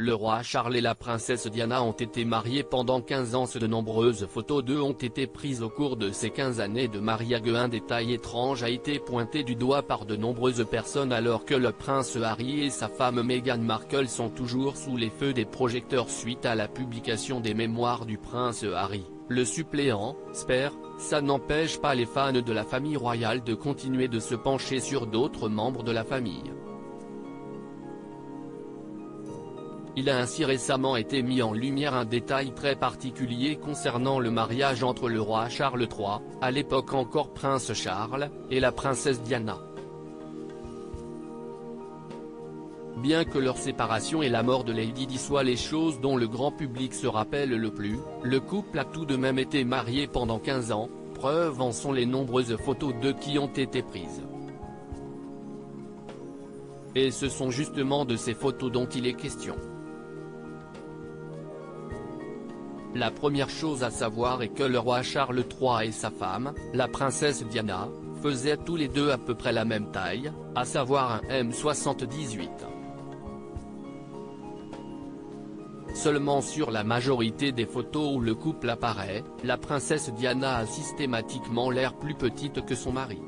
Le roi Charles et la princesse Diana ont été mariés pendant 15 ans. De nombreuses photos d'eux ont été prises au cours de ces 15 années de mariage. Un détail étrange a été pointé du doigt par de nombreuses personnes alors que le prince Harry et sa femme Meghan Markle sont toujours sous les feux des projecteurs suite à la publication des mémoires du prince Harry, le suppléant, Spare. Ça n'empêche pas les fans de la famille royale de continuer de se pencher sur d'autres membres de la famille. Il a ainsi récemment été mis en lumière un détail très particulier concernant le mariage entre le roi Charles III, à l'époque encore prince Charles, et la princesse Diana. Bien que leur séparation et la mort de Lady Di soient les choses dont le grand public se rappelle le plus, le couple a tout de même été marié pendant 15 ans, preuve en sont les nombreuses photos d'eux qui ont été prises. Et ce sont justement de ces photos dont il est question. La première chose à savoir est que le roi Charles III et sa femme, la princesse Diana, faisaient tous les deux à peu près la même taille, à savoir un m78. Seulement sur la majorité des photos où le couple apparaît, la princesse Diana a systématiquement l'air plus petite que son mari.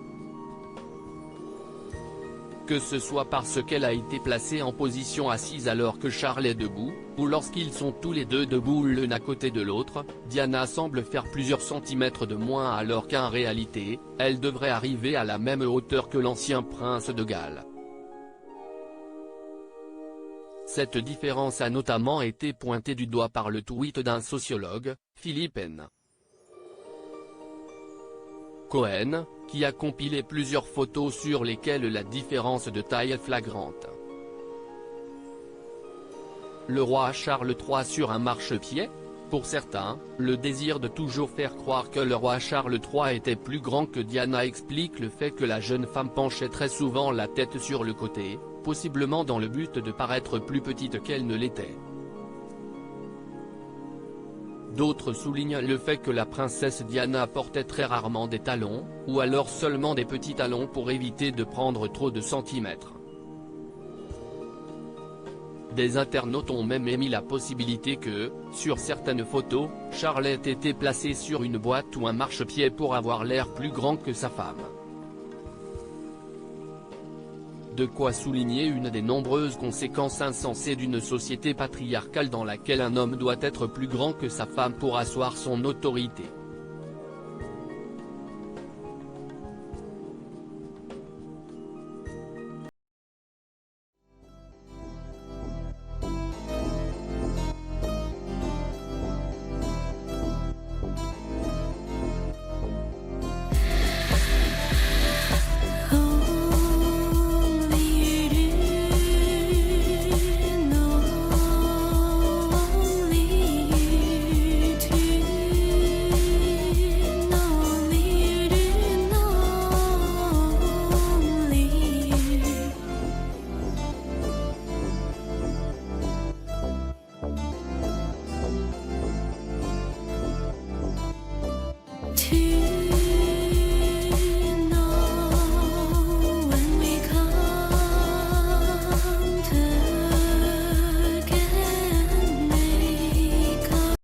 Que ce soit parce qu'elle a été placée en position assise alors que Charles est debout, ou lorsqu'ils sont tous les deux debout l'un à côté de l'autre, Diana semble faire plusieurs centimètres de moins alors qu'en réalité, elle devrait arriver à la même hauteur que l'ancien prince de Galles. Cette différence a notamment été pointée du doigt par le tweet d'un sociologue, Philippe N. Cohen, qui a compilé plusieurs photos sur lesquelles la différence de taille est flagrante. Le roi Charles III sur un marchepied? Pour certains, le désir de toujours faire croire que le roi Charles III était plus grand que Diana explique le fait que la jeune femme penchait très souvent la tête sur le côté, possiblement dans le but de paraître plus petite qu'elle ne l'était. D'autres soulignent le fait que la princesse Diana portait très rarement des talons, ou alors seulement des petits talons pour éviter de prendre trop de centimètres. Des internautes ont même émis la possibilité que, sur certaines photos, Charles ait été placé sur une boîte ou un marchepied pour avoir l'air plus grand que sa femme. De quoi souligner une des nombreuses conséquences insensées d'une société patriarcale dans laquelle un homme doit être plus grand que sa femme pour asseoir son autorité. To